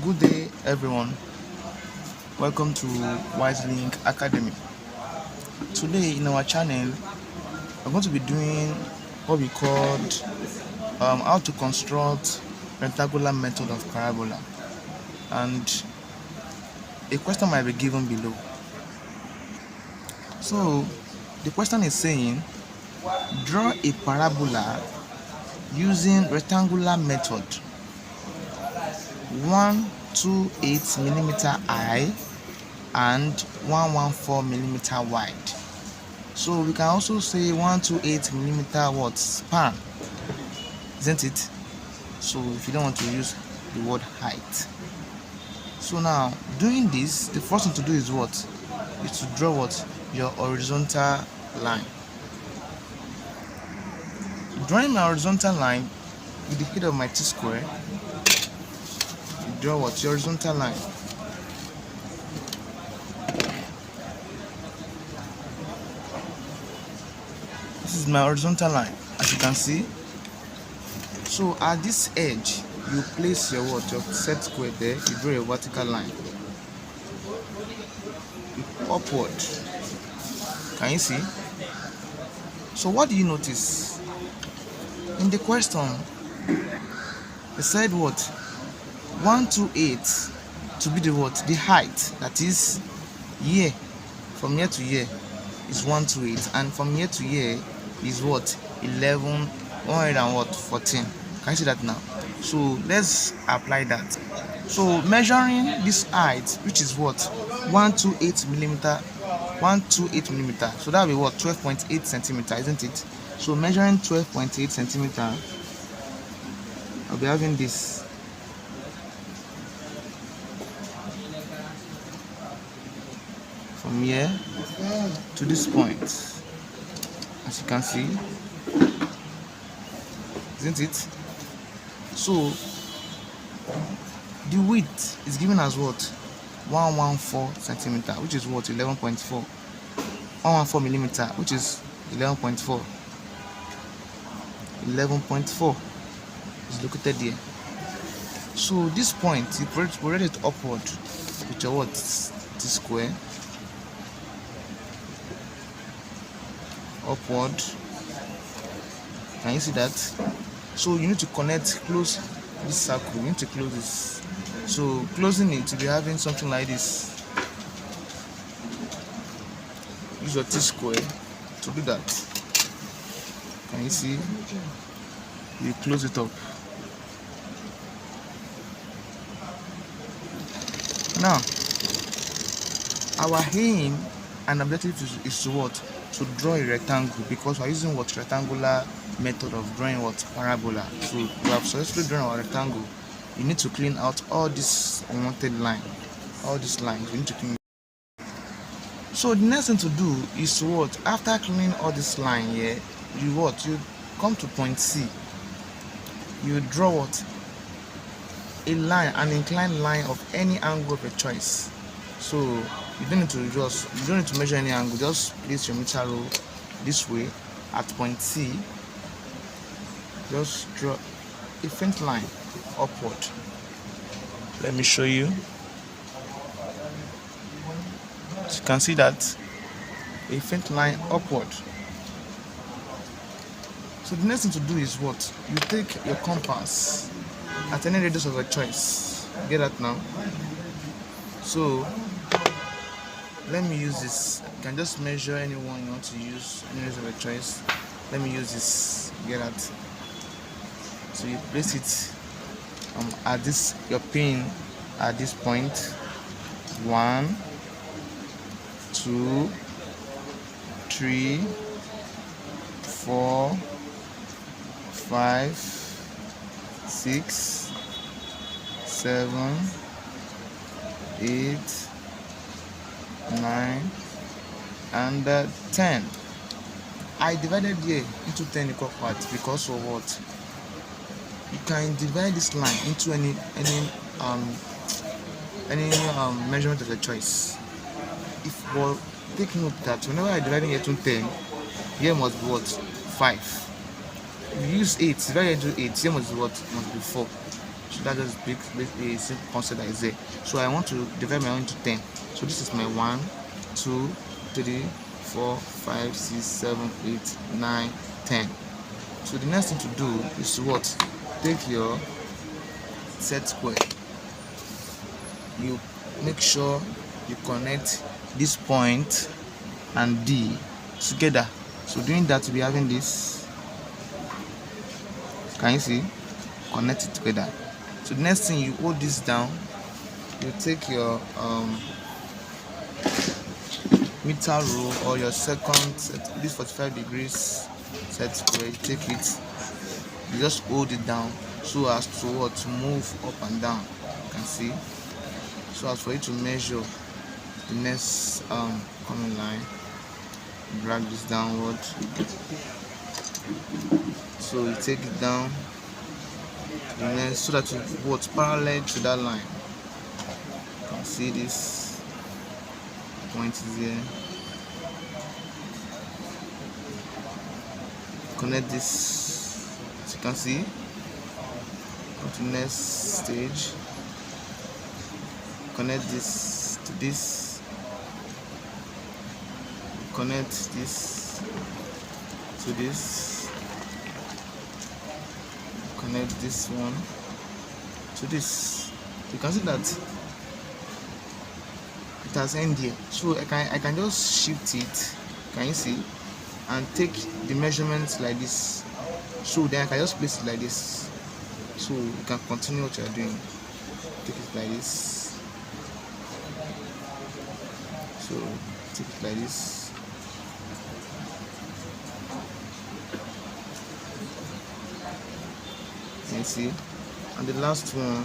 Good day, everyone. Welcome to Link Academy. Today, in our channel, we're going to be doing what we called how to construct rectangular method of parabola, and a question might be given below. So, the question is saying, draw a parabola using rectangular method 128 millimeter high and 114 millimeter wide. So we can also say 128 millimeter what span, isn't it? So if you don't want to use the word height. So now doing this, the first thing to do is what? Is to draw what? Your horizontal line. Drawing my horizontal line with the head of my T-square, you draw what? Your horizontal line. This is my horizontal line, as you can see. So at this edge, you place your what? Your set square there. You draw a vertical line upward. Can you see? So what do you notice? In the question, they said what? 128 to be the what? The height. That is here. From here to here is 128, and from here to here is what? 114. Can you see that now? So let's apply that. So measuring this height, which is what? 128 millimeter. So that will be what? 12.8 centimeter, isn't it? So measuring 12.8 centimeter, I'll be having this. From here to this point, as you can see, isn't it? So the width is given as what? 114 centimeter, which is what? 11.4. 114 millimeter, which is 11.4. 11.4 is located here. So this point, you project it upward with your what? T-square. Upward. Can you see that? So you need to close this circle. You need to close this. So closing it, to be having something like this. Use your T-square to do that. Can you see? You close it up. Now, our aim and objective is to what? To draw a rectangle, because we're using what? Rectangular method of drawing what? Parabola. So we have successfully drawn our rectangle. You need to clean out all this unwanted line, all these lines. You need to clean. So the next thing to do is to what? After cleaning all this line here, you what? You come to point C. You draw what? A line, an inclined line of any angle of your choice. So you don't need to measure any angle. Just place your meter rule this way at point C. Just draw a faint line upward. Let me show you. So you can see that a faint line upward. So the next thing to do is what? You take your compass at any radius of your choice. Get that now? So let me use this. You can just measure any one you want to use, any radius of your choice. Let me use this. Get that? So you place it at this, your pin at this point. 1, 2, 3, 4, 5, 6, 7, 8, 9, and 10. I divided here into 10 equal parts because of what? You can divide this line into any measurement of your choice. If well, take note that whenever I divide it into 10, here must be what? 5. If you use 8, divide into 8, here must be what? Must be 4. So So that is a simple concept that is there. So I want to divide my own into 10. So this is my 1, 2, 3, 4, 5, 6, 7, 8, 9, 10. So the next thing to do is to what? Take your set square. You make sure you connect this point and D together. So doing that, we'll be having this. Can you see? Connect it together. So the next thing, you hold this down. You take your meter rule or your second set, this 45 degrees set square. You take it. You just hold it down so as to what? To move up and down. You can see. So as for you to measure the next coming line, drag this downward. So you take it down the next so that it was parallel to that line. You can see this point is here. Connect this, as you can see. Go to next stage. Connect this to this. Connect this to this. Connect this one to this. You can see that it has ended here. So I can just shift it. Can you see? And take the measurements like this. So then I can just place it like this. So you can continue what you are doing. Take it like this. So take it like this. Can you see? And the last one,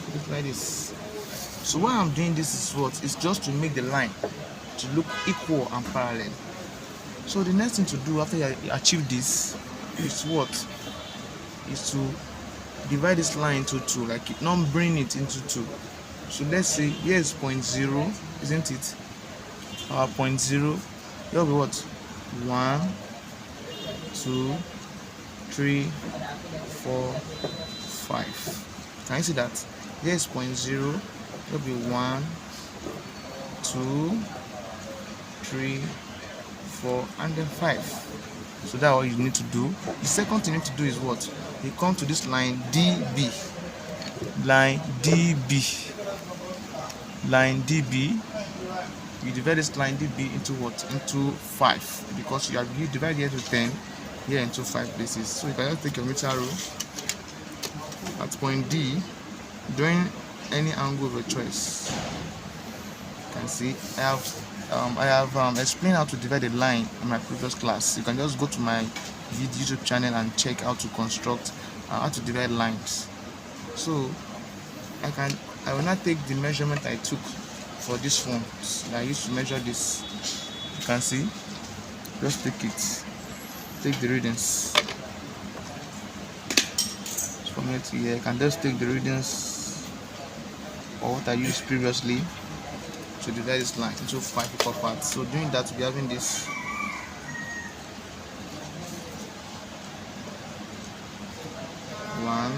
take it like this. So why I'm doing this is what? It's just to make the line to look equal and parallel. So the next thing to do after you achieve this is what? Is to divide this line into 2, like not bring it into 2. So let's say here is 0.0, isn't it? Our 0.0, here will be what? 1, 2, 3, 4, 5. Can you see that? Here is 0.0, here will be 1, 2, 3, 4, and then 5. So that's what you need to do. The second thing you need to do is what? You come to this line DB. Line DB. Line DB. You divide this line DB into what? Into 5. Because you divide here to 10, here into 5 places. So you can just take your meter rule at point D, drawing any angle of your choice. You can see I have explained how to divide a line in my previous class. You can just go to my YouTube channel and check how to construct how to divide lines. So I will not take the measurement I took for this one. I used to measure this. You can see. Just take it. Take the readings. From here to here, I can just take the readings or what I used previously to divide this line into 5 equal parts. So doing that, we'll be having this. One,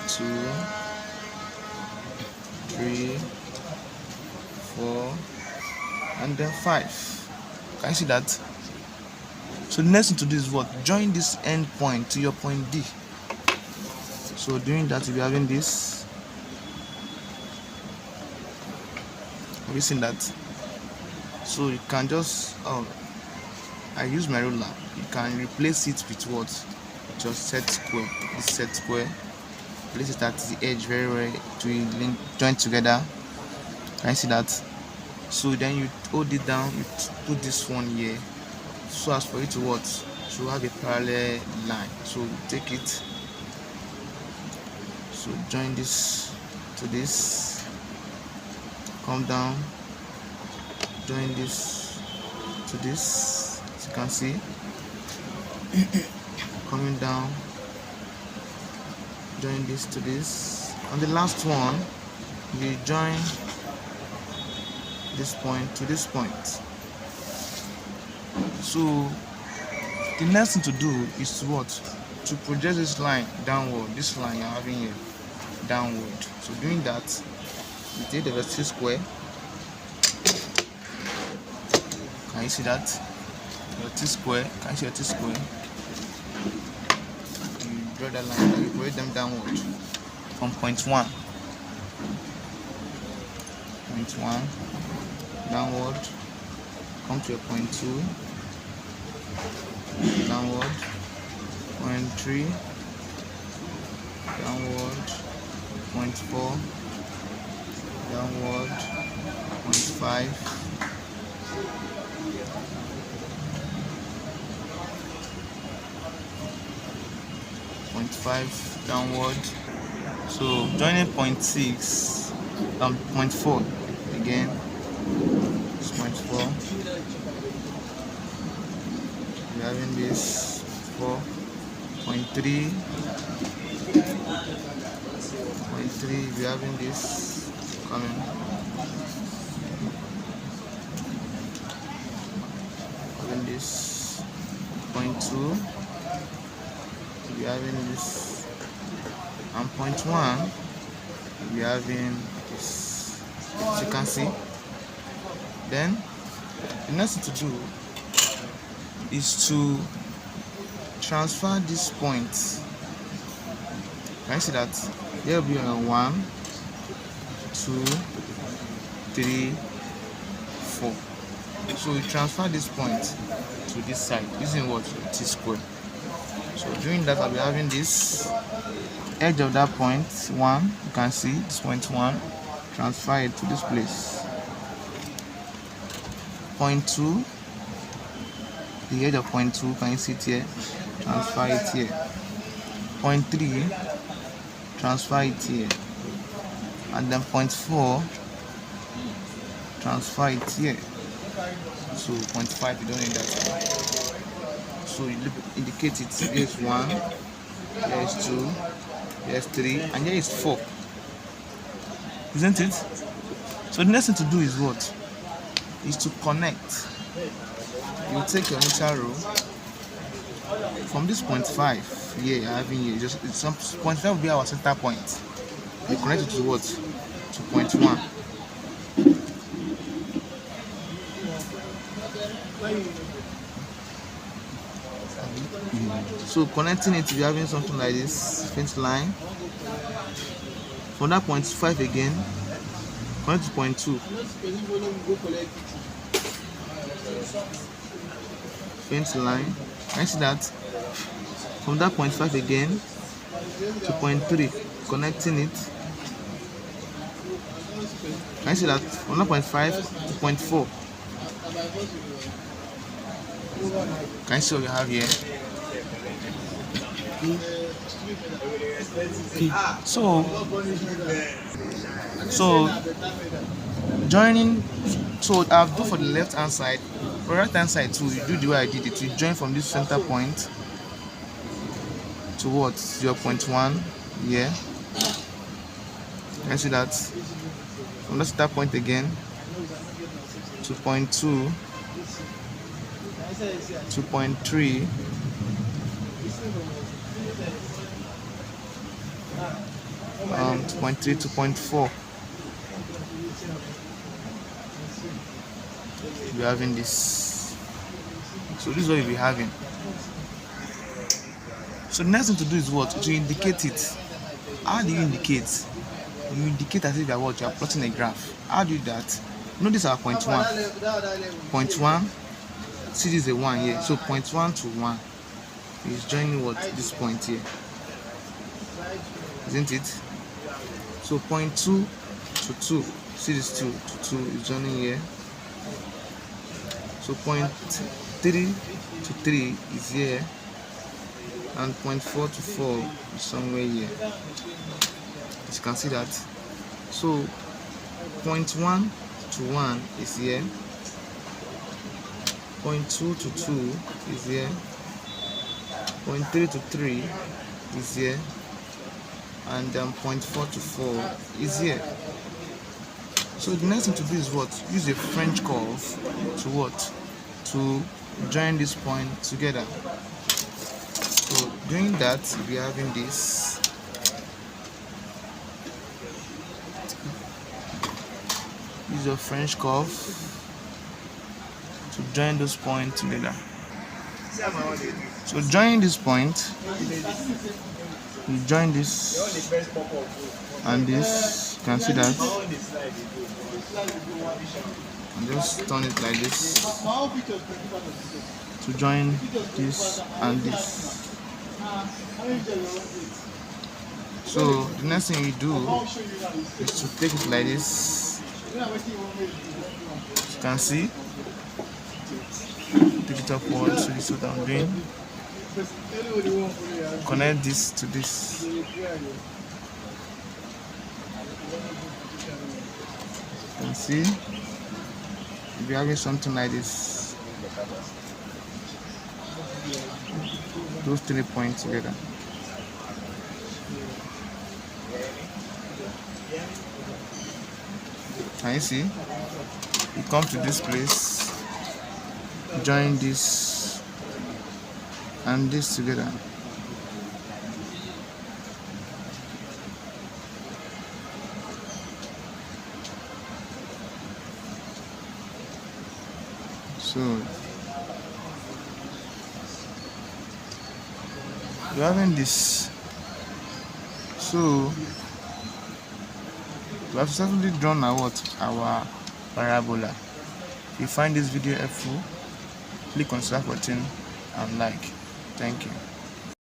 2, 3, 4, and then 5. Can you see that? So the next thing to do is what? Join this end point to your point D. So doing that, we'll be having this. Have you seen that? So you can just I use my ruler. You can replace it with what? Just set square. This set square. Place it at the edge very to join together. Can you see that? So then you hold it down. You put this one here, so as for it to what? To have a parallel line. So take it. So join this to this. Come down, join this to this, as you can see. Coming down, join this to this. On the last one, you join this point to this point. So The next thing to do is to what? To project this line downward. This line you're having here downward. So doing that, you take the vertical square. Can you see that? Vertical square. Can you see vertical square? You draw that line and you project them downward from point 1. Point 1 downward. Come to a point 2. Downward. Point 3. Downward. Point 4. Downward. Point 5. Point 5 downward. So joining point 6, point 4 again. It's point 4. We're having this 4. Point 3. Point 3. We're having this coming. Having this point 2. We're having this, and point 1 we're having this, as you can see. Then the next thing to do is to transfer this point. Can you see that? There will be a 1, 2, 3, 4. So we transfer this point to this side using what? T square. So doing that, I'll be having this edge of that point 1. You can see this point 1. Transfer it to this place. Point 2. The edge of point 2. Can you see it here? Transfer it here. Point 3. Transfer it here. And then point 4. Transfer it here. So point 5, you don't need that. So you indicate it. Here is 1, here is 2, here is 3, and here is 4. Isn't it? So the next thing to do is what? Is to connect. You take your meter rule from this point 5 here you're having here. Just some point 5 will be our center point. You connect it to what? To point 1. So connecting it, you're having something like this faint line. From that point 5 again, connect to point 2. Faint line. Can you see that? From that point 5 again to point 3, connecting it. Can you see that? From that point 5 to point 4. Can you see what we have here? So joining, so I've done for the left hand side. For right hand side too, you do the way I did it. You join from this center point to what? 0.1 here. Can you see that? From the center point again to point 2 to point 3 to point 3 to point 4. We're having this. So this is what we'll be having. So the next thing to do is what? To indicate it. How do you indicate? You indicate as if you're what? You are plotting a graph. How do you do that? You know this is our point 1. Point 1. See this is a 1 here. So point 1 to 1 is joining what? This point here. Isn't it? So point 2 to 2. See this 2 to 2 is joining here. So point 3 to 3 is here. And point 4 to 4 is somewhere here. As you can see that. So point 1 to 1 is here. Point 2 to 2 is here. Point 3 to 3 is here. And then point 4 to 4 is here. So the next thing to do is what? Use a French curve to what? To join this point together. So doing that, we are having this. Use your French curve to join those points together. So join this point, you join this and this. You can see that, and just turn it like this to join this and this. So the next thing you do is to take it like this. You can see, take it upwards. So this is what I'm doing. Connect this to this. You can see, if you're having something like this, those 3 points together. Can you see? You come to this place, join this and this together. So you're having this. So we have successfully drawn our parabola. If you find this video helpful, click on the subscribe button and like. Thank you.